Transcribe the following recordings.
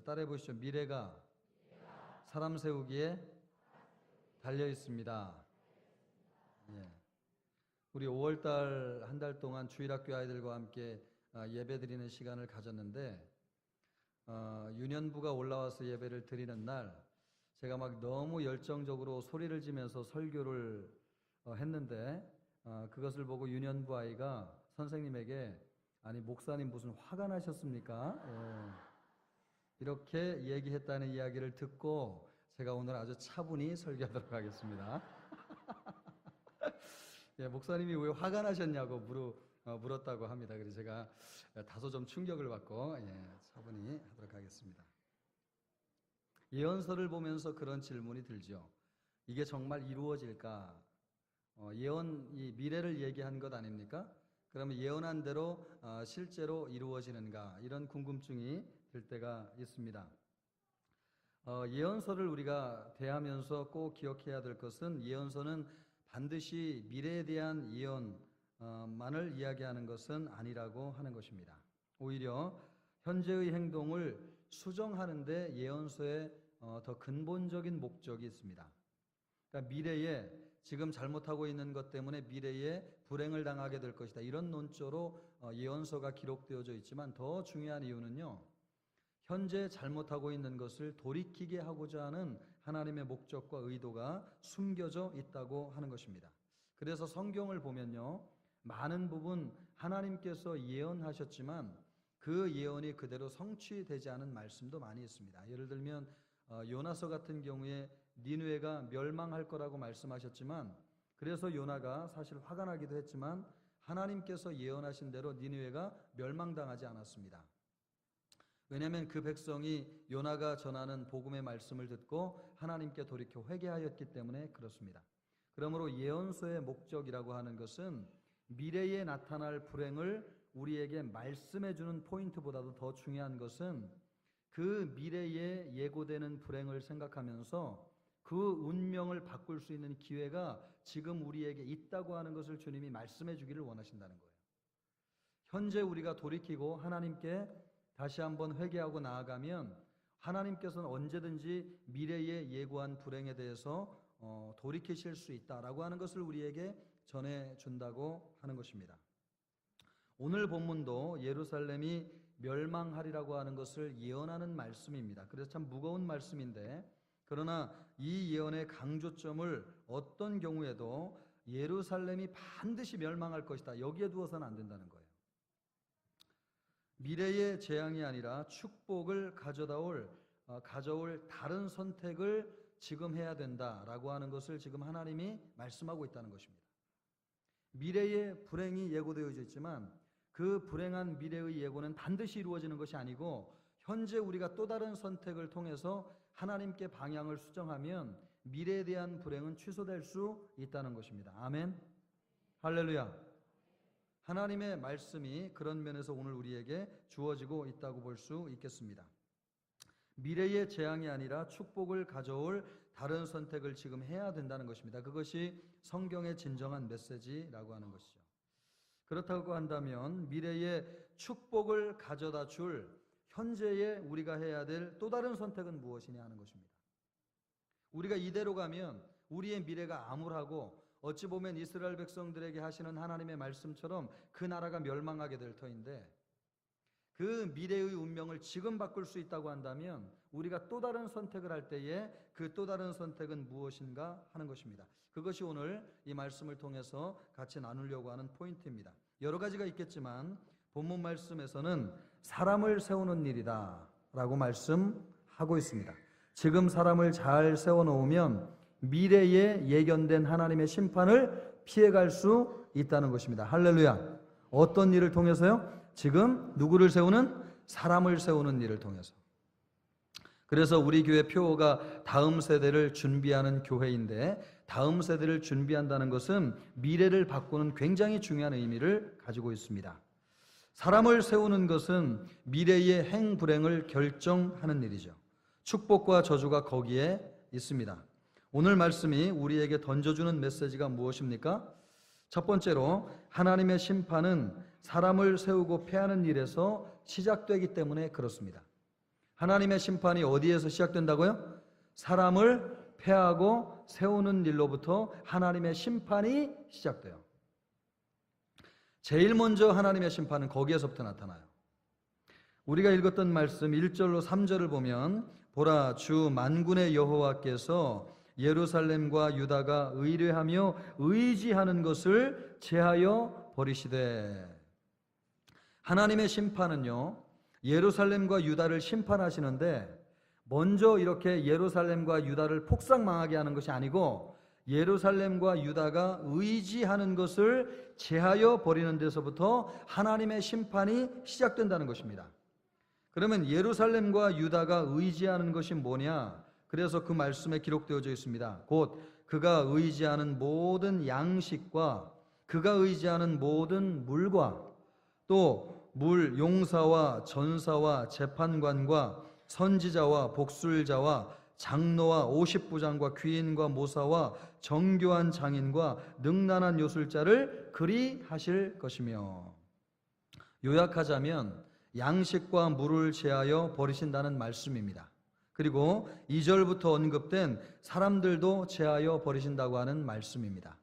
따라해 보시죠. 미래가 사람 세우기에 달려 있습니다. 예. 우리 5월달 한 달 동안 주일학교 아이들과 함께 예배 드리는 시간을 가졌는데 유년부가 올라와서 예배를 드리는 날 제가 막 너무 열정적으로 소리를 지면서 설교를 했는데 그것을 보고 유년부 아이가 선생님에게 아니 목사님 무슨 화가 나셨습니까? 이렇게 얘기했다는 이야기를 듣고 제가 오늘 아주 차분히 설교하도록 하겠습니다. 예, 목사님이 왜 화가 나셨냐고 물었다고 합니다. 그래서 제가 다소 좀 충격을 받고 차분히 하도록 하겠습니다. 예언서를 보면서 그런 질문이 들죠. 이게 정말 이루어질까? 이 미래를 얘기한 것 아닙니까? 그러면 예언한 대로 실제로 이루어지는가? 이런 궁금증이 들 때가 있습니다. 예언서를 우리가 대하면서 꼭 기억해야 될 것은 예언서는 반드시 미래에 대한 예언만을 이야기하는 것은 아니라고 하는 것입니다. 오히려 현재의 행동을 수정하는 데 예언서에 더 근본적인 목적이 있습니다. 그러니까 미래에 지금 잘못하고 있는 것 때문에 미래에 불행을 당하게 될 것이다. 이런 논조로 예언서가 기록되어져 있지만 더 중요한 이유는요. 현재 잘못하고 있는 것을 돌이키게 하고자 하는 하나님의 목적과 의도가 숨겨져 있다고 하는 것입니다. 그래서 성경을 보면요. 많은 부분 하나님께서 예언하셨지만 그 예언이 그대로 성취되지 않은 말씀도 많이 있습니다. 예를 들면 요나서 같은 경우에 니느웨가 멸망할 거라고 말씀하셨지만 그래서 요나가 사실 화가 나기도 했지만 하나님께서 예언하신 대로 니느웨가 멸망당하지 않았습니다. 왜냐하면 그 백성이 요나가 전하는 복음의 말씀을 듣고 하나님께 돌이켜 회개하였기 때문에 그렇습니다. 그러므로 예언서의 목적이라고 하는 것은 미래에 나타날 불행을 우리에게 말씀해 주는 포인트보다도 더 중요한 것은 그 미래에 예고되는 불행을 생각하면서 그 운명을 바꿀 수 있는 기회가 지금 우리에게 있다고 하는 것을 주님이 말씀해 주기를 원하신다는 거예요. 현재 우리가 돌이키고 하나님께 다시 한번 회개하고 나아가면 하나님께서는 언제든지 미래에 예고한 불행에 대해서 돌이키실 수 있다라고 하는 것을 우리에게 전해준다고 하는 것입니다. 오늘 본문도 예루살렘이 멸망하리라고 하는 것을 예언하는 말씀입니다. 그래서 참 무거운 말씀인데 그러나 이 예언의 강조점을 어떤 경우에도 예루살렘이 반드시 멸망할 것이다. 여기에 두어서는 안 된다는 거예요. 미래의 재앙이 아니라 축복을 가져올 다른 선택을 지금 해야 된다라고 하는 것을 지금 하나님이 말씀하고 있다는 것입니다. 미래의 불행이 예고되어져 있지만 그 불행한 미래의 예고는 반드시 이루어지는 것이 아니고 현재 우리가 또 다른 선택을 통해서 하나님께 방향을 수정하면 미래에 대한 불행은 취소될 수 있다는 것입니다. 아멘. 할렐루야. 하나님의 말씀이 그런 면에서 오늘 우리에게 주어지고 있다고 볼 수 있겠습니다. 미래의 재앙이 아니라 축복을 가져올 다른 선택을 지금 해야 된다는 것입니다. 그것이 성경의 진정한 메시지라고 하는 것이죠. 그렇다고 한다면 미래의 축복을 가져다 줄 현재에 우리가 해야 될 또 다른 선택은 무엇이냐 하는 것입니다. 우리가 이대로 가면 우리의 미래가 암울하고 어찌 보면 이스라엘 백성들에게 하시는 하나님의 말씀처럼 그 나라가 멸망하게 될 터인데 그 미래의 운명을 지금 바꿀 수 있다고 한다면 우리가 또 다른 선택을 할 때에 그 또 다른 선택은 무엇인가 하는 것입니다. 그것이 오늘 이 말씀을 통해서 같이 나누려고 하는 포인트입니다. 여러 가지가 있겠지만 본문 말씀에서는 사람을 세우는 일이다 라고 말씀하고 있습니다. 지금 사람을 잘 세워놓으면 미래에 예견된 하나님의 심판을 피해갈 수 있다는 것입니다. 할렐루야. 어떤 일을 통해서요? 지금 누구를 세우는? 사람을 세우는 일을 통해서. 그래서 우리 교회 표어가 다음 세대를 준비하는 교회인데 다음 세대를 준비한다는 것은 미래를 바꾸는 굉장히 중요한 의미를 가지고 있습니다. 사람을 세우는 것은 미래의 행불행을 결정하는 일이죠. 축복과 저주가 거기에 있습니다. 오늘 말씀이 우리에게 던져주는 메시지가 무엇입니까? 첫 번째로 하나님의 심판은 사람을 세우고 패하는 일에서 시작되기 때문에 그렇습니다. 하나님의 심판이 어디에서 시작된다고요? 사람을 폐하고 세우는 일로부터 하나님의 심판이 시작돼요. 제일 먼저 하나님의 심판은 거기에서부터 나타나요. 우리가 읽었던 말씀 1절로 3절을 보면 보라 주 만군의 여호와께서 예루살렘과 유다가 의뢰하며 의지하는 것을 제하여 버리시되. 하나님의 심판은요, 예루살렘과 유다를 심판하시는데 먼저 이렇게 예루살렘과 유다를 폭삭망하게 하는 것이 아니고 예루살렘과 유다가 의지하는 것을 제하여 버리는 데서부터 하나님의 심판이 시작된다는 것입니다. 그러면 예루살렘과 유다가 의지하는 것이 뭐냐? 그래서 그 말씀에 기록되어져 있습니다. 곧 그가 의지하는 모든 양식과 그가 의지하는 모든 물과 또 물 용사와 전사와 재판관과 선지자와 복술자와 장로와 50부장과 귀인과 모사와 정교한 장인과 능란한 요술자를 그리 하실 것이며. 요약하자면 양식과 물을 제하여 버리신다는 말씀입니다. 그리고 2절부터 언급된 사람들도 제하여 버리신다고 하는 말씀입니다.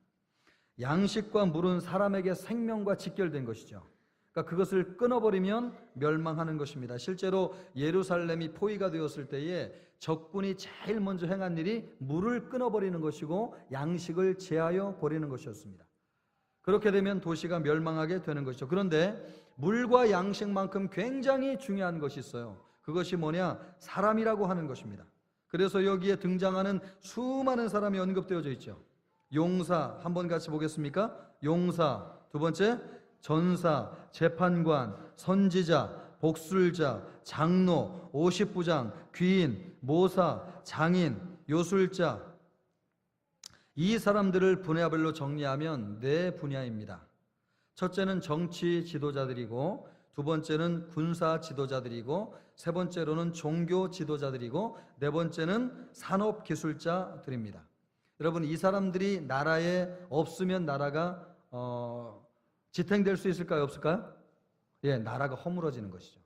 양식과 물은 사람에게 생명과 직결된 것이죠. 그러니까 그것을 끊어버리면 멸망하는 것입니다. 실제로 예루살렘이 포위가 되었을 때에 적군이 제일 먼저 행한 일이 물을 끊어버리는 것이고 양식을 제하여 버리는 것이었습니다. 그렇게 되면 도시가 멸망하게 되는 것이죠. 그런데 물과 양식만큼 굉장히 중요한 것이 있어요. 그것이 뭐냐? 사람이라고 하는 것입니다. 그래서 여기에 등장하는 수많은 사람이 언급되어져 있죠. 용사, 한번 같이 보겠습니까? 용사, 두 번째 전사, 재판관, 선지자, 복술자, 장로, 50부장, 귀인, 모사, 장인, 요술자. 이 사람들을 분야별로 정리하면 네 분야입니다. 첫째는 정치 지도자들이고, 두 번째는 군사 지도자들이고, 세 번째로는 종교 지도자들이고, 네 번째는 산업 기술자들입니다. 여러분, 이 사람들이 나라에 없으면 나라가 지탱될 수 있을까요? 없을까요? 예, 나라가 허물어지는 것이죠.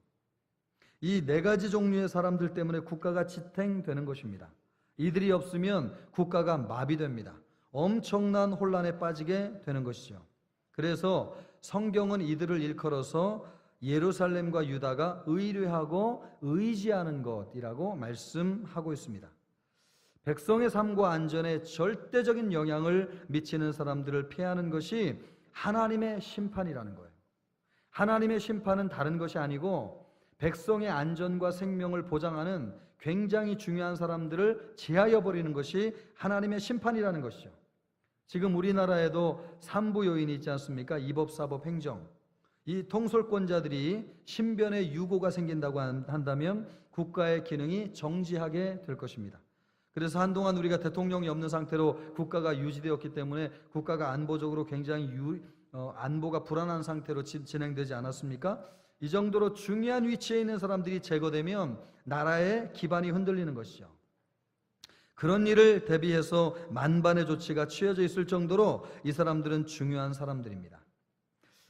이 네 가지 종류의 사람들 때문에 국가가 지탱되는 것입니다. 이들이 없으면 국가가 마비됩니다. 엄청난 혼란에 빠지게 되는 것이죠. 그래서 성경은 이들을 일컬어서 예루살렘과 유다가 의뢰하고 의지하는 것이라고 말씀하고 있습니다. 백성의 삶과 안전에 절대적인 영향을 미치는 사람들을 피하는 것이 하나님의 심판이라는 거예요. 하나님의 심판은 다른 것이 아니고 백성의 안전과 생명을 보장하는 굉장히 중요한 사람들을 제하여 버리는 것이 하나님의 심판이라는 것이죠. 지금 우리나라에도 삼부 요인이 있지 않습니까? 이법, 사법, 행정. 이 통솔권자들이 신변에 유고가 생긴다고 한다면 국가의 기능이 정지하게 될 것입니다. 그래서 한동안 우리가 대통령이 없는 상태로 국가가 유지되었기 때문에 국가가 안보적으로 굉장히 안보가 불안한 상태로 진행되지 않았습니까? 이 정도로 중요한 위치에 있는 사람들이 제거되면 나라의 기반이 흔들리는 것이죠. 그런 일을 대비해서 만반의 조치가 취해져 있을 정도로 이 사람들은 중요한 사람들입니다.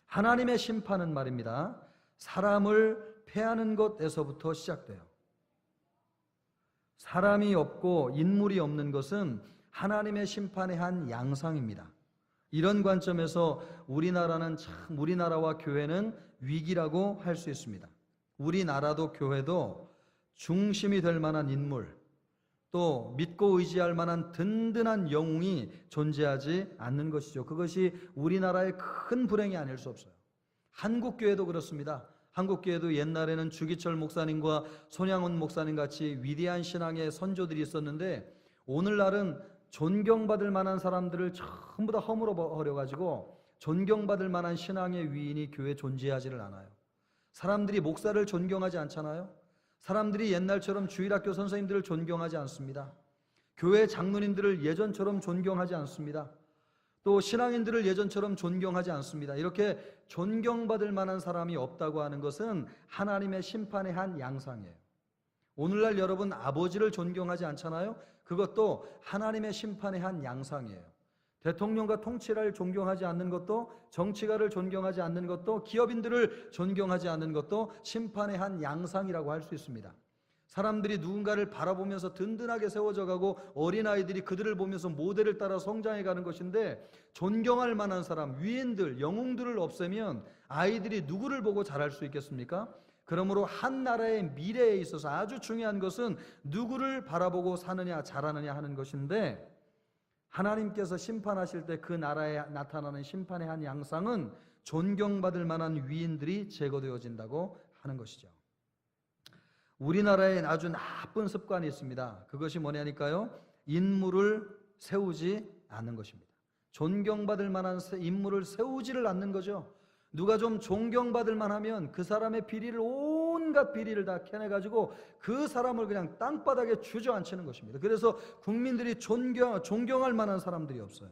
하나님의 심판은 말입니다, 사람을 폐하는 것에서부터 시작돼요. 사람이 없고 인물이 없는 것은 하나님의 심판의 한 양상입니다. 이런 관점에서 우리나라와 교회는 위기라고 할 수 있습니다. 우리나라도 교회도 중심이 될 만한 인물, 또 믿고 의지할 만한 든든한 영웅이 존재하지 않는 것이죠. 그것이 우리나라의 큰 불행이 아닐 수 없어요. 한국교회도 그렇습니다. 한국교회도 옛날에는 주기철 목사님과 손양원 목사님 같이 위대한 신앙의 선조들이 있었는데 오늘날은 존경받을 만한 사람들을 전부 다 허물어 버려가지고 존경받을 만한 신앙의 위인이 교회에 존재하지를 않아요. 사람들이 목사를 존경하지 않잖아요. 사람들이 옛날처럼 주일학교 선생님들을 존경하지 않습니다. 교회 장로님들을 예전처럼 존경하지 않습니다. 또 신앙인들을 예전처럼 존경하지 않습니다. 이렇게 존경받을 만한 사람이 없다고 하는 것은 하나님의 심판의 한 양상이에요. 오늘날 여러분 아버지를 존경하지 않잖아요. 그것도 하나님의 심판의 한 양상이에요. 대통령과 통치를 존경하지 않는 것도, 정치가를 존경하지 않는 것도, 기업인들을 존경하지 않는 것도 심판의 한 양상이라고 할 수 있습니다. 사람들이 누군가를 바라보면서 든든하게 세워져 가고 어린아이들이 그들을 보면서 모델을 따라 성장해 가는 것인데, 존경할 만한 사람, 위인들, 영웅들을 없애면 아이들이 누구를 보고 자랄 수 있겠습니까? 그러므로 한 나라의 미래에 있어서 아주 중요한 것은 누구를 바라보고 사느냐 자라느냐 하는 것인데, 하나님께서 심판하실 때 그 나라에 나타나는 심판의 한 양상은 존경받을 만한 위인들이 제거되어진다고 하는 것이죠. 우리나라에 아주 나쁜 습관이 있습니다. 그것이 뭐냐니까요? 인물을 세우지 않는 것입니다. 존경받을 만한 인물을 세우지를 않는 거죠. 누가 좀 존경받을 만하면 그 사람의 비리를, 온갖 비리를 다 캐내가지고 그 사람을 그냥 땅바닥에 주저앉히는 것입니다. 그래서 국민들이 존경할 만한 사람들이 없어요.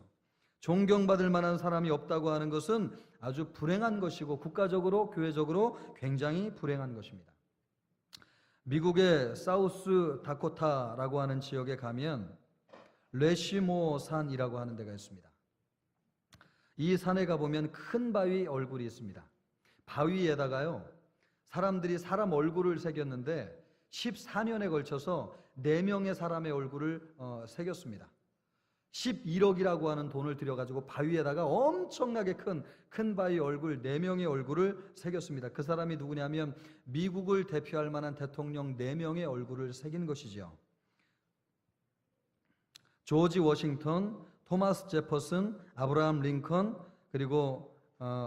존경받을 만한 사람이 없다고 하는 것은 아주 불행한 것이고, 국가적으로 교회적으로 굉장히 불행한 것입니다. 미국의 사우스 다코타라고 하는 지역에 가면 레시모 산이라고 하는 데가 있습니다. 이 산에 가보면 큰 바위 얼굴이 있습니다. 바위에다가요, 사람들이 사람 얼굴을 새겼는데 14년에 걸쳐서 4명의 사람의 얼굴을 새겼습니다. 11억이라고 하는 돈을 들여가지고 바위에다가 엄청나게 큰 바위 얼굴 4명의 얼굴을 새겼습니다. 그 사람이 누구냐면 미국을 대표할 만한 대통령 4명의 얼굴을 새긴 것이죠. 조지 워싱턴, 토마스 제퍼슨, 아브라함 링컨, 그리고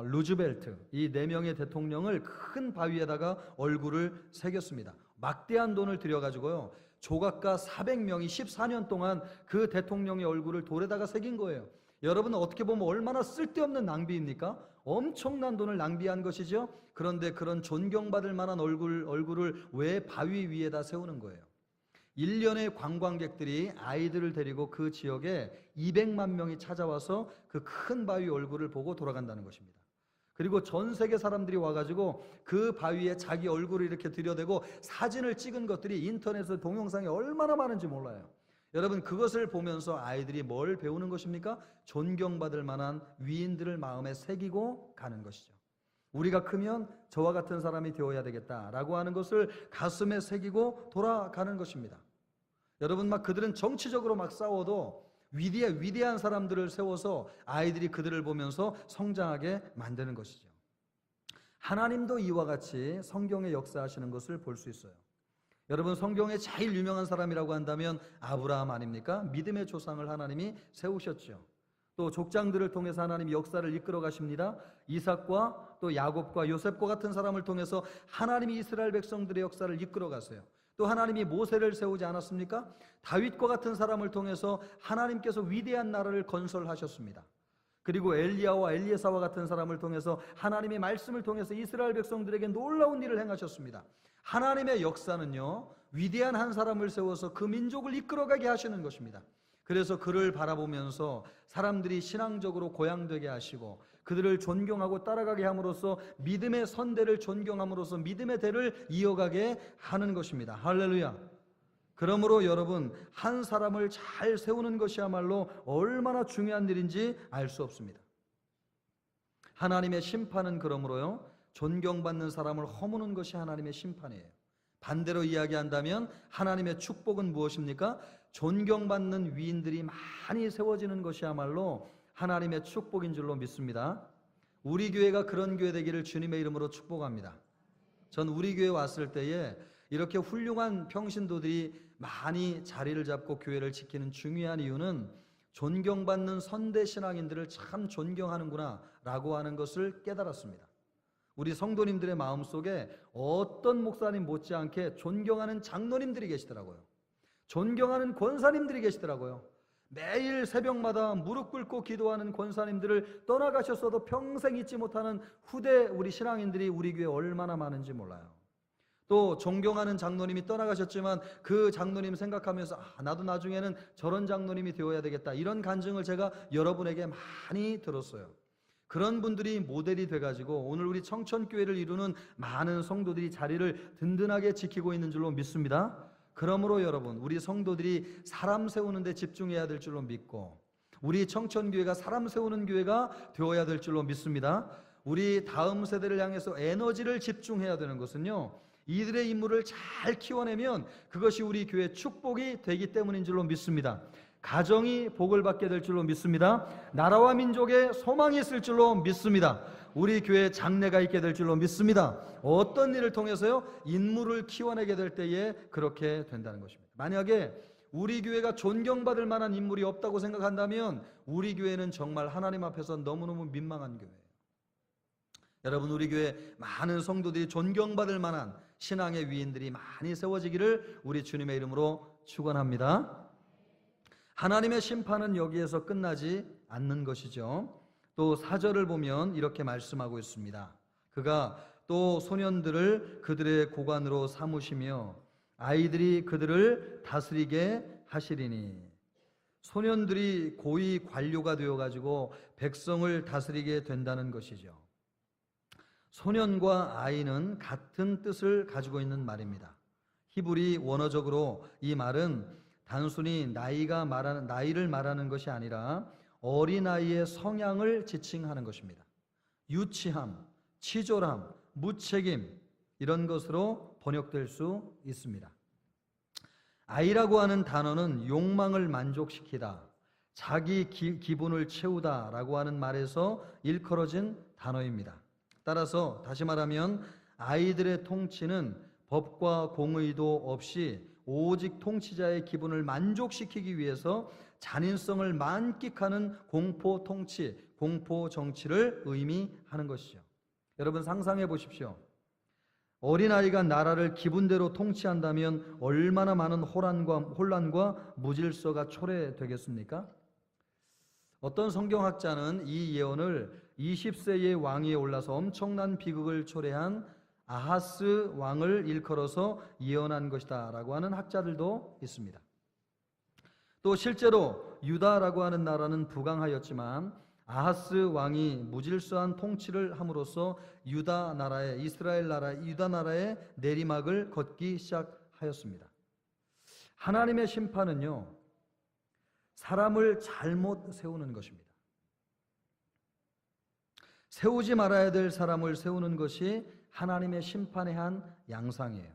루즈벨트, 이 4명의 대통령을 큰 바위에다가 얼굴을 새겼습니다. 막대한 돈을 들여가지고요, 조각가 400명이 14년 동안 그 대통령의 얼굴을 돌에다가 새긴 거예요. 여러분, 어떻게 보면 얼마나 쓸데없는 낭비입니까? 엄청난 돈을 낭비한 것이죠. 그런데 그런 존경받을 만한 얼굴을 왜 바위 위에다 세우는 거예요? 1년에 관광객들이 아이들을 데리고 그 지역에 200만 명이 찾아와서 그 큰 바위 얼굴을 보고 돌아간다는 것입니다. 그리고 전 세계 사람들이 와가지고 그 바위에 자기 얼굴을 이렇게 들여대고 사진을 찍은 것들이 인터넷에 동영상이 얼마나 많은지 몰라요. 여러분, 그것을 보면서 아이들이 뭘 배우는 것입니까? 존경받을 만한 위인들을 마음에 새기고 가는 것이죠. 우리가 크면 저와 같은 사람이 되어야 되겠다라고 하는 것을 가슴에 새기고 돌아가는 것입니다. 여러분, 막 그들은 정치적으로 막 싸워도 위대한 사람들을 세워서 아이들이 그들을 보면서 성장하게 만드는 것이죠. 하나님도 이와 같이 성경에 역사하시는 것을 볼 수 있어요. 여러분, 성경에 제일 유명한 사람이라고 한다면 아브라함 아닙니까? 믿음의 조상을 하나님이 세우셨죠. 또 족장들을 통해서 하나님이 역사를 이끌어 가십니다. 이삭과 또 야곱과 요셉과 같은 사람을 통해서 하나님이 이스라엘 백성들의 역사를 이끌어 가세요. 또 하나님이 모세를 세우지 않았습니까? 다윗과 같은 사람을 통해서 하나님께서 위대한 나라를 건설하셨습니다. 그리고 엘리야와 엘리에사와 같은 사람을 통해서 하나님의 말씀을 통해서 이스라엘 백성들에게 놀라운 일을 행하셨습니다. 하나님의 역사는요, 위대한 한 사람을 세워서 그 민족을 이끌어가게 하시는 것입니다. 그래서 그를 바라보면서 사람들이 신앙적으로 고양되게 하시고 그들을 존경하고 따라가게 함으로써 믿음의 선대를 존경함으로써 믿음의 대를 이어가게 하는 것입니다. 할렐루야. 그러므로 여러분, 한 사람을 잘 세우는 것이야말로 얼마나 중요한 일인지 알 수 없습니다. 하나님의 심판은 그러므로요, 존경받는 사람을 허무는 것이 하나님의 심판이에요. 반대로 이야기한다면 하나님의 축복은 무엇입니까? 존경받는 위인들이 많이 세워지는 것이야말로 하나님의 축복인 줄로 믿습니다. 우리 교회가 그런 교회 되기를 주님의 이름으로 축복합니다. 전 우리 교회 왔을 때에 이렇게 훌륭한 평신도들이 많이 자리를 잡고 교회를 지키는 중요한 이유는 존경받는 선대 신앙인들을 참 존경하는구나 라고 하는 것을 깨달았습니다. 우리 성도님들의 마음속에 어떤 목사님 못지않게 존경하는 장로님들이 계시더라고요. 존경하는 권사님들이 계시더라고요. 매일 새벽마다 무릎 꿇고 기도하는 권사님들을 떠나가셨어도 평생 잊지 못하는 후대 우리 신앙인들이 우리 교회에 얼마나 많은지 몰라요. 또 존경하는 장로님이 떠나가셨지만 그 장로님 생각하면서 나도 나중에는 저런 장로님이 되어야 되겠다, 이런 간증을 제가 여러분에게 많이 들었어요. 그런 분들이 모델이 돼가지고 오늘 우리 청천교회를 이루는 많은 성도들이 자리를 든든하게 지키고 있는 줄로 믿습니다. 그러므로 여러분, 우리 성도들이 사람 세우는 데 집중해야 될 줄로 믿고 우리 청천교회가 사람 세우는 교회가 되어야 될 줄로 믿습니다. 우리 다음 세대를 향해서 에너지를 집중해야 되는 것은요, 이들의 인물을 잘 키워내면 그것이 우리 교회의 축복이 되기 때문인 줄로 믿습니다. 가정이 복을 받게 될 줄로 믿습니다. 나라와 민족에 소망이 있을 줄로 믿습니다. 우리 교회에 장래가 있게 될 줄로 믿습니다. 어떤 일을 통해서요? 인물을 키워내게 될 때에 그렇게 된다는 것입니다. 만약에 우리 교회가 존경받을 만한 인물이 없다고 생각한다면 우리 교회는 정말 하나님 앞에서 너무너무 민망한 교회예요. 여러분, 우리 교회 많은 성도들이 존경받을 만한 신앙의 위인들이 많이 세워지기를 우리 주님의 이름으로 축원합니다. 하나님의 심판은 여기에서 끝나지 않는 것이죠. 또 4절을 보면 이렇게 말씀하고 있습니다. 그가 또 소년들을 그들의 고관으로 삼으시며 아이들이 그들을 다스리게 하시리니. 소년들이 고위 관료가 되어가지고 백성을 다스리게 된다는 것이죠. 소년과 아이는 같은 뜻을 가지고 있는 말입니다. 히브리 원어적으로 이 말은 단순히 나이를 말하는 것이 아니라 어린아이의 성향을 지칭하는 것입니다. 유치함, 치졸함, 무책임 이런 것으로 번역될 수 있습니다. 아이라고 하는 단어는 욕망을 만족시키다, 자기 기분을 채우다 라고 하는 말에서 일컬어진 단어입니다. 따라서 다시 말하면 아이들의 통치는 법과 공의도 없이 오직 통치자의 기분을 만족시키기 위해서 잔인성을 만끽하는 공포 통치, 공포 정치를 의미하는 것이죠. 여러분 상상해 보십시오. 어린아이가 나라를 기분대로 통치한다면 얼마나 많은 혼란과 무질서가 초래되겠습니까? 어떤 성경학자는 이 예언을 20세의 왕위에 올라서 엄청난 비극을 초래한 아하스 왕을 일컬어서 예언한 것이다 라고 하는 학자들도 있습니다. 또 실제로 유다라고 하는 나라는 부강하였지만 아하스 왕이 무질서한 통치를 함으로써 유다 나라의 내리막을 걷기 시작하였습니다. 하나님의 심판은요, 사람을 잘못 세우는 것입니다. 세우지 말아야 될 사람을 세우는 것이 하나님의 심판의 한 양상이에요.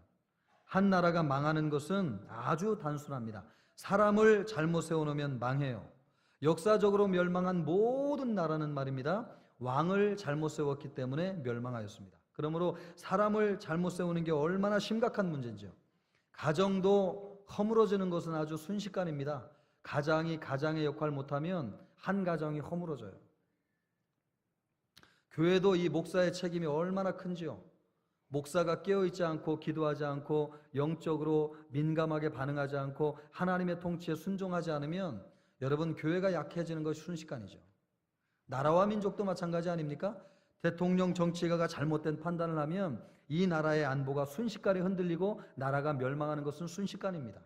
한 나라가 망하는 것은 아주 단순합니다. 사람을 잘못 세워놓으면 망해요. 역사적으로 멸망한 모든 나라는 말입니다, 왕을 잘못 세웠기 때문에 멸망하였습니다. 그러므로 사람을 잘못 세우는 게 얼마나 심각한 문제인지요. 가정도 허물어지는 것은 아주 순식간입니다. 가장이 가장의 역할을 못하면 한 가정이 허물어져요. 교회도 이 목사의 책임이 얼마나 큰지요. 목사가 깨어있지 않고 기도하지 않고 영적으로 민감하게 반응하지 않고 하나님의 통치에 순종하지 않으면 여러분 교회가 약해지는 것이 순식간이죠. 나라와 민족도 마찬가지 아닙니까? 대통령 정치가가 잘못된 판단을 하면 이 나라의 안보가 순식간에 흔들리고 나라가 멸망하는 것은 순식간입니다.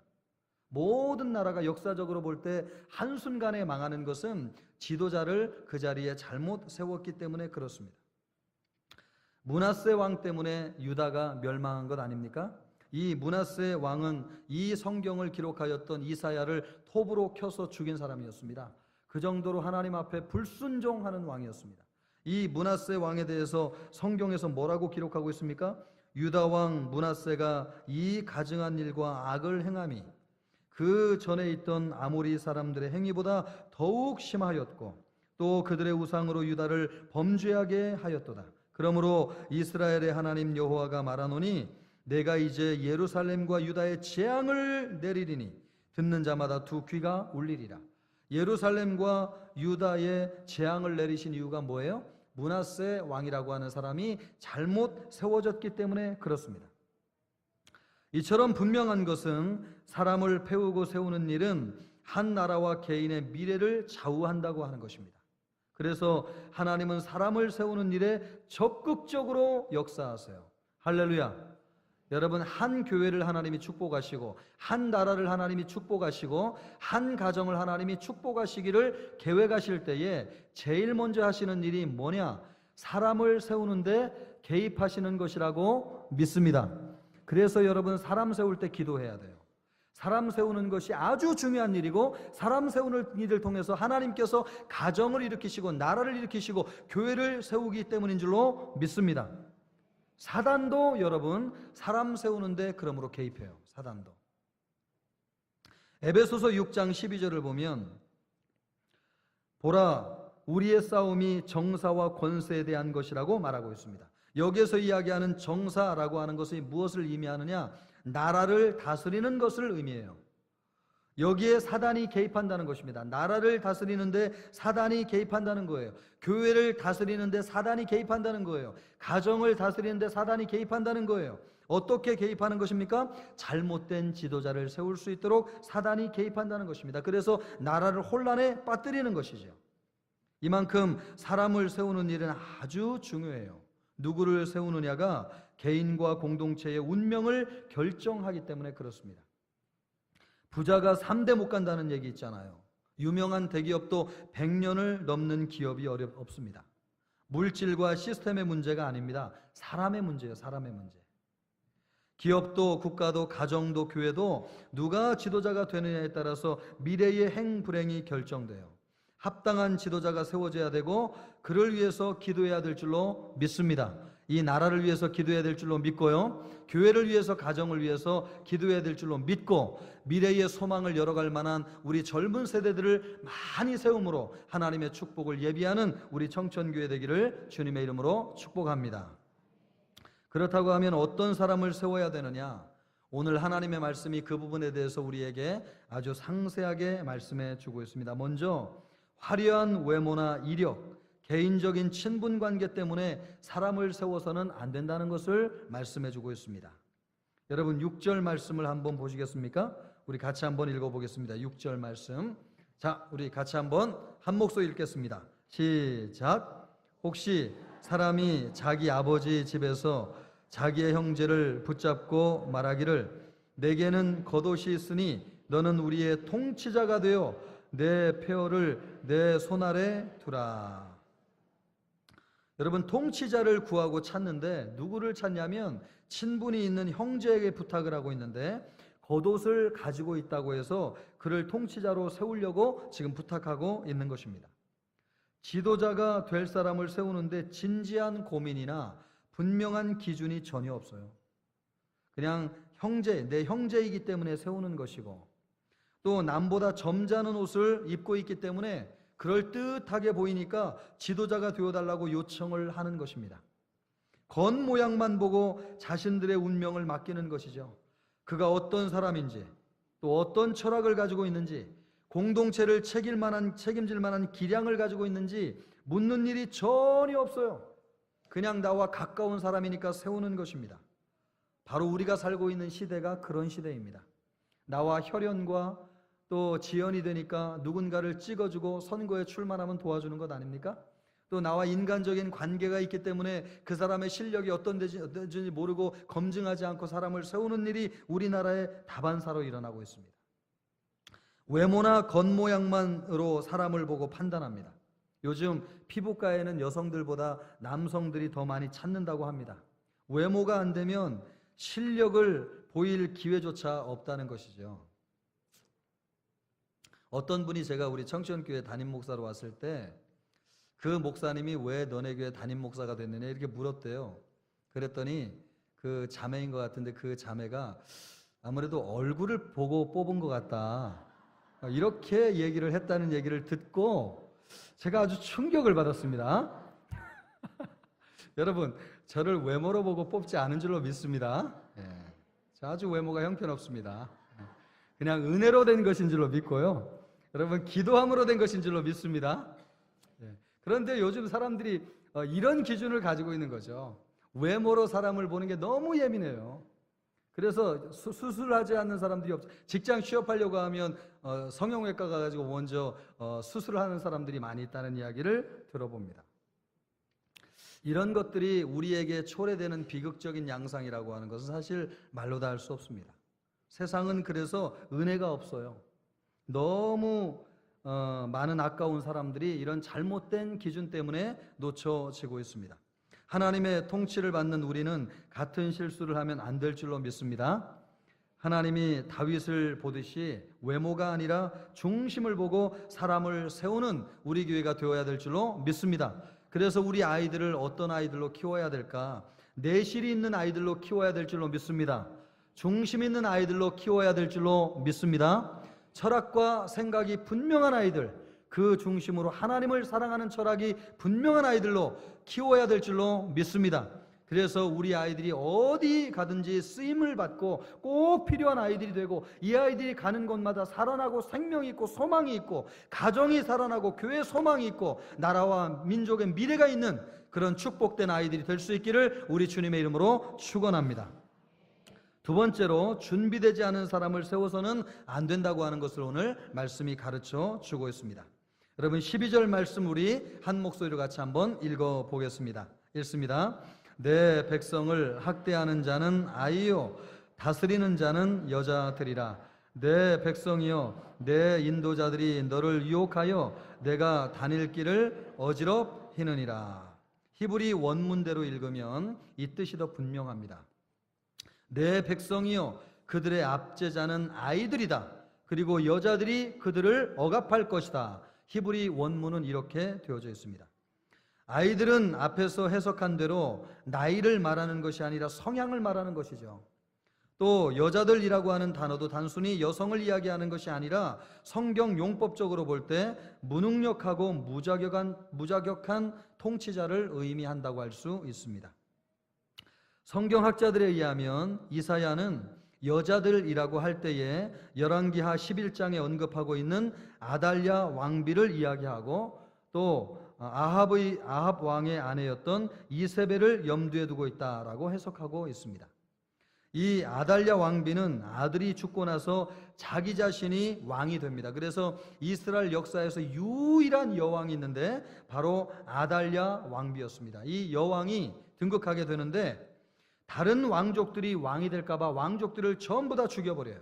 모든 나라가 역사적으로 볼 때 한순간에 망하는 것은 지도자를 그 자리에 잘못 세웠기 때문에 그렇습니다. 므낫세 왕 때문에 유다가 멸망한 것 아닙니까? 이 므낫세 왕은 이 성경을 기록하였던 이사야를 톱으로 켜서 죽인 사람이었습니다. 그 정도로 하나님 앞에 불순종하는 왕이었습니다. 이 므낫세 왕에 대해서 성경에서 뭐라고 기록하고 있습니까? 유다 왕 므낫세가 이 가증한 일과 악을 행함이 그 전에 있던 아모리 사람들의 행위보다 더욱 심하였고 또 그들의 우상으로 유다를 범죄하게 하였도다. 그러므로 이스라엘의 하나님 여호와가 말하노니 내가 이제 예루살렘과 유다의 재앙을 내리리니 듣는 자마다 두 귀가 울리리라. 예루살렘과 유다의 재앙을 내리신 이유가 뭐예요? 므낫세 왕이라고 하는 사람이 잘못 세워졌기 때문에 그렇습니다. 이처럼 분명한 것은 사람을 배우고 세우는 일은 한 나라와 개인의 미래를 좌우한다고 하는 것입니다. 그래서 하나님은 사람을 세우는 일에 적극적으로 역사하세요. 할렐루야. 여러분, 한 교회를 하나님이 축복하시고 한 나라를 하나님이 축복하시고 한 가정을 하나님이 축복하시기를 계획하실 때에 제일 먼저 하시는 일이 뭐냐? 사람을 세우는데 개입하시는 것이라고 믿습니다. 그래서 여러분, 사람 세울 때 기도해야 돼요. 사람 세우는 것이 아주 중요한 일이고 사람 세우는 일을 통해서 하나님께서 가정을 일으키시고 나라를 일으키시고 교회를 세우기 때문인 줄로 믿습니다. 사단도 여러분 사람 세우는데 그러므로 개입해요. 사단도. 에베소서 6장 12절을 보면 보라 우리의 싸움이 정사와 권세에 대한 것이라고 말하고 있습니다. 여기에서 이야기하는 정사라고 하는 것이 무엇을 의미하느냐? 나라를 다스리는 것을 의미해요. 여기에 사단이 개입한다는 것입니다. 나라를 다스리는데 사단이 개입한다는 거예요. 교회를 다스리는데 사단이 개입한다는 거예요. 가정을 다스리는데 사단이 개입한다는 거예요. 어떻게 개입하는 것입니까? 잘못된 지도자를 세울 수 있도록 사단이 개입한다는 것입니다. 그래서 나라를 혼란에 빠뜨리는 것이죠. 이만큼 사람을 세우는 일은 아주 중요해요. 누구를 세우느냐가 개인과 공동체의 운명을 결정하기 때문에 그렇습니다. 부자가 3대 못 간다는 얘기 있잖아요. 유명한 대기업도 100년을 넘는 기업이 없습니다. 물질과 시스템의 문제가 아닙니다. 사람의 문제예요. 사람의 문제. 기업도 국가도 가정도 교회도 누가 지도자가 되느냐에 따라서 미래의 행불행이 결정돼요. 합당한 지도자가 세워져야 되고 그를 위해서 기도해야 될 줄로 믿습니다. 이 나라를 위해서 기도해야 될 줄로 믿고요. 교회를 위해서 가정을 위해서 기도해야 될 줄로 믿고 미래의 소망을 열어갈 만한 우리 젊은 세대들을 많이 세움으로 하나님의 축복을 예비하는 우리 청천교회 되기를 주님의 이름으로 축복합니다. 그렇다고 하면 어떤 사람을 세워야 되느냐? 오늘 하나님의 말씀이 그 부분에 대해서 우리에게 아주 상세하게 말씀해 주고 있습니다. 먼저 화려한 외모나 이력, 개인적인 친분 관계 때문에 사람을 세워서는 안 된다는 것을 말씀해 주고 있습니다. 여러분 6절 말씀을 한번 보시겠습니까? 우리 같이 한번 읽어보겠습니다. 6절 말씀. 자, 우리 같이 한번 한 목소리 읽겠습니다. 시작. 혹시 사람이 자기 아버지 집에서 자기의 형제를 붙잡고 말하기를 내게는 겉옷이 있으니 너는 우리의 통치자가 되어 내 폐허를 내 손아래 두라. 여러분 통치자를 구하고 찾는데 누구를 찾냐면 친분이 있는 형제에게 부탁을 하고 있는데 겉옷을 가지고 있다고 해서 그를 통치자로 세우려고 지금 부탁하고 있는 것입니다. 지도자가 될 사람을 세우는데 진지한 고민이나 분명한 기준이 전혀 없어요. 그냥 내 형제이기 때문에 세우는 것이고 또 남보다 점잖은 옷을 입고 있기 때문에 그럴듯하게 보이니까 지도자가 되어달라고 요청을 하는 것입니다. 겉모양만 보고 자신들의 운명을 맡기는 것이죠. 그가 어떤 사람인지 또 어떤 철학을 가지고 있는지 공동체를 책임질 만한 기량을 가지고 있는지 묻는 일이 전혀 없어요. 그냥 나와 가까운 사람이니까 세우는 것입니다. 바로 우리가 살고 있는 시대가 그런 시대입니다. 나와 혈연과 또 지연이 되니까 누군가를 찍어주고 선거에 출마하면 도와주는 것 아닙니까? 또 나와 인간적인 관계가 있기 때문에 그 사람의 실력이 어떤지 모르고 검증하지 않고 사람을 세우는 일이 우리나라의 다반사로 일어나고 있습니다. 외모나 겉모양만으로 사람을 보고 판단합니다. 요즘 피부과에는 여성들보다 남성들이 더 많이 찾는다고 합니다. 외모가 안 되면 실력을 보일 기회조차 없다는 것이죠. 어떤 분이 제가 우리 청천교회 담임 목사로 왔을 때 그 목사님이 왜 너네 교회 담임 목사가 됐느냐 이렇게 물었대요. 그랬더니 그 자매인 것 같은데 그 자매가 아무래도 얼굴을 보고 뽑은 것 같다 이렇게 얘기를 했다는 얘기를 듣고 제가 아주 충격을 받았습니다. 여러분 저를 외모로 보고 뽑지 않은 줄로 믿습니다. 저 아주 외모가 형편없습니다. 그냥 은혜로 된 것인 줄로 믿고요. 여러분 기도함으로 된 것인 줄로 믿습니다. 그런데 요즘 사람들이 이런 기준을 가지고 있는 거죠. 외모로 사람을 보는 게 너무 예민해요. 그래서 수술하지 않는 사람들이 없어요. 직장 취업하려고 하면 성형외과 가가지고 먼저 수술을 하는 사람들이 많이 있다는 이야기를 들어봅니다. 이런 것들이 우리에게 초래되는 비극적인 양상이라고 하는 것은 사실 말로 다 할 수 없습니다. 세상은 그래서 은혜가 없어요. 너무 많은 아까운 사람들이 이런 잘못된 기준 때문에 놓쳐지고 있습니다. 하나님의 통치를 받는 우리는 같은 실수를 하면 안 될 줄로 믿습니다. 하나님이 다윗을 보듯이 외모가 아니라 중심을 보고 사람을 세우는 우리 교회가 되어야 될 줄로 믿습니다. 그래서 우리 아이들을 어떤 아이들로 키워야 될까? 내실이 있는 아이들로 키워야 될 줄로 믿습니다. 중심 있는 아이들로 키워야 될 줄로 믿습니다. 철학과 생각이 분명한 아이들, 그 중심으로 하나님을 사랑하는 철학이 분명한 아이들로 키워야 될 줄로 믿습니다. 그래서 우리 아이들이 어디 가든지 쓰임을 받고 꼭 필요한 아이들이 되고, 이 아이들이 가는 곳마다 살아나고 생명이 있고 소망이 있고, 가정이 살아나고 교회 소망이 있고, 나라와 민족의 미래가 있는 그런 축복된 아이들이 될 수 있기를 우리 주님의 이름으로 축원합니다. 두 번째로, 준비되지 않은 사람을 세워서는 안 된다고 하는 것을 오늘 말씀이 가르쳐 주고 있습니다. 여러분, 12절 말씀 우리 한 목소리로 같이 한번 읽어 보겠습니다. 읽습니다. 내 백성을 학대하는 자는 아이요 다스리는 자는 여자들이라. 내 백성이여, 내 인도자들이 너를 유혹하여 내가 다닐 길을 어지럽히느니라. 히브리 원문대로 읽으면 이 뜻이 더 분명합니다. 내 백성이여, 그들의 압제자는 아이들이다. 그리고 여자들이 그들을 억압할 것이다. 히브리 원문은 이렇게 되어져 있습니다. 아이들은 앞에서 해석한 대로 나이를 말하는 것이 아니라 성향을 말하는 것이죠. 또 여자들이라고 하는 단어도 단순히 여성을 이야기하는 것이 아니라 성경 용법적으로 볼 때 무능력하고 무자격한 통치자를 의미한다고 할 수 있습니다. 성경학자들에 의하면 이사야는 여자들이라고 할 때에 열왕기하 11장에 언급하고 있는 아달랴 왕비를 이야기하고, 또 아합 왕의 아내였던 이세벨을 염두에 두고 있다라고 해석하고 있습니다. 이 아달랴 왕비는 아들이 죽고 나서 자기 자신이 왕이 됩니다. 그래서 이스라엘 역사에서 유일한 여왕이 있는데 바로 아달랴 왕비였습니다. 이 여왕이 등극하게 되는데 다른 왕족들이 왕이 될까봐 왕족들을 전부 다 죽여버려요.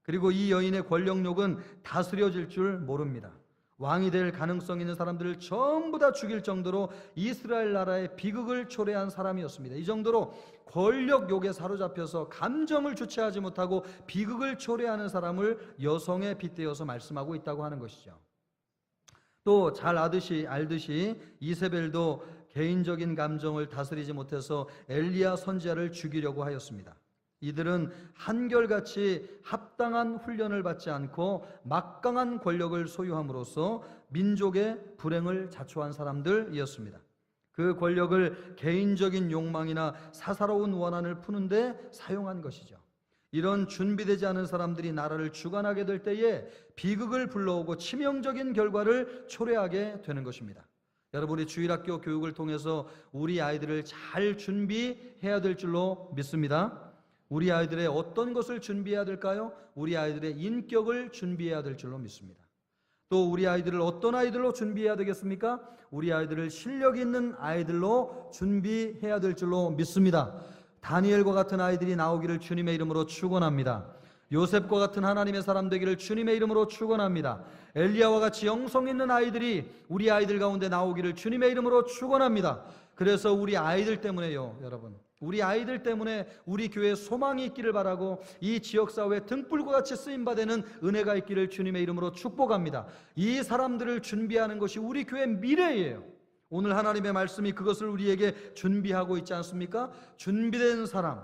그리고 이 여인의 권력욕은 다스려질 줄 모릅니다. 왕이 될 가능성 있는 사람들을 전부 다 죽일 정도로 이스라엘 나라의 비극을 초래한 사람이었습니다. 이 정도로 권력욕에 사로잡혀서 감정을 주체하지 못하고 비극을 초래하는 사람을 여성에 빗대어서 말씀하고 있다고 하는 것이죠. 또 잘 알듯이 이세벨도 개인적인 감정을 다스리지 못해서 엘리야 선지자를 죽이려고 하였습니다. 이들은 한결같이 합당한 훈련을 받지 않고 막강한 권력을 소유함으로써 민족의 불행을 자초한 사람들이었습니다. 그 권력을 개인적인 욕망이나 사사로운 원한을 푸는데 사용한 것이죠. 이런 준비되지 않은 사람들이 나라를 주관하게 될 때에 비극을 불러오고 치명적인 결과를 초래하게 되는 것입니다. 여러분이 주일학교 교육을 통해서 우리 아이들을 잘 준비해야 될 줄로 믿습니다. 우리 아이들의 어떤 것을 준비해야 될까요? 우리 아이들의 인격을 준비해야 될 줄로 믿습니다. 또 우리 아이들을 어떤 아이들로 준비해야 되겠습니까? 우리 아이들을 실력 있는 아이들로 준비해야 될 줄로 믿습니다. 다니엘과 같은 아이들이 나오기를 주님의 이름으로 축원합니다. 요셉과 같은 하나님의 사람 되기를 주님의 이름으로 축원합니다. 엘리야와 같이 영성 있는 아이들이 우리 아이들 가운데 나오기를 주님의 이름으로 축원합니다. 그래서 우리 아이들 때문에요, 여러분. 우리 아이들 때문에 우리 교회에 소망이 있기를 바라고 이 지역사회에 등불과 같이 쓰임받는 은혜가 있기를 주님의 이름으로 축복합니다. 이 사람들을 준비하는 것이 우리 교회의 미래예요. 오늘 하나님의 말씀이 그것을 우리에게 준비하고 있지 않습니까? 준비된 사람,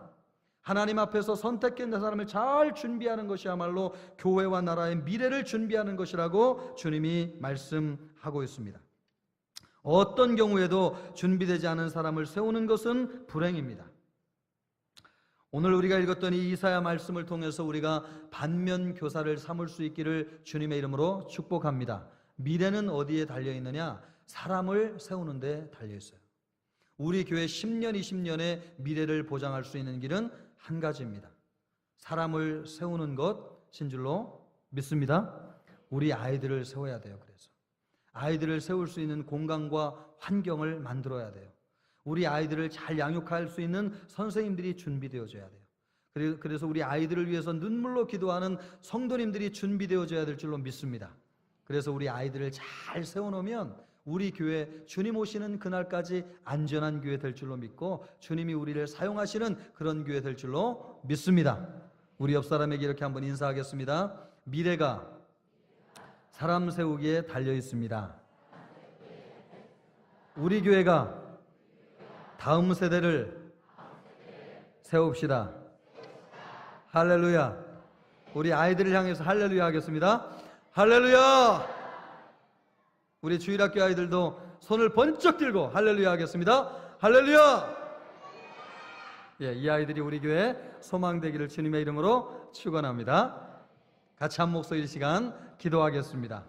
하나님 앞에서 선택된 사람을 잘 준비하는 것이야말로 교회와 나라의 미래를 준비하는 것이라고 주님이 말씀하고 있습니다. 어떤 경우에도 준비되지 않은 사람을 세우는 것은 불행입니다. 오늘 우리가 읽었던 이 이사야 말씀을 통해서 우리가 반면 교사를 삼을 수 있기를 주님의 이름으로 축복합니다. 미래는 어디에 달려있느냐? 사람을 세우는 데 달려있어요. 우리 교회 10년, 20년의 미래를 보장할 수 있는 길은 한 가지입니다. 사람을 세우는 것인 줄로 믿습니다. 우리 아이들을 세워야 돼요. 그래서 아이들을 세울 수 있는 공간과 환경을 만들어야 돼요. 우리 아이들을 잘 양육할 수 있는 선생님들이 준비되어져야 돼요. 그래서 우리 아이들을 위해서 눈물로 기도하는 성도님들이 준비되어져야 될 줄로 믿습니다. 그래서 우리 아이들을 잘 세워놓으면 우리 교회 주님 오시는 그날까지 안전한 교회 될 줄로 믿고 주님이 우리를 사용하시는 그런 교회 될 줄로 믿습니다. 우리 옆 사람에게 이렇게 한번 인사하겠습니다. 미래가 사람 세우기에 달려 있습니다. 우리 교회가 다음 세대를 세웁시다. 할렐루야. 우리 아이들을 향해서 할렐루야 하겠습니다. 할렐루야. 우리 주일학교 아이들도 손을 번쩍 들고 할렐루야 하겠습니다. 할렐루야. 예, 이 아이들이 우리 교회 소망되기를 주님의 이름으로 축원합니다. 같이 한 목소리 시간 기도하겠습니다.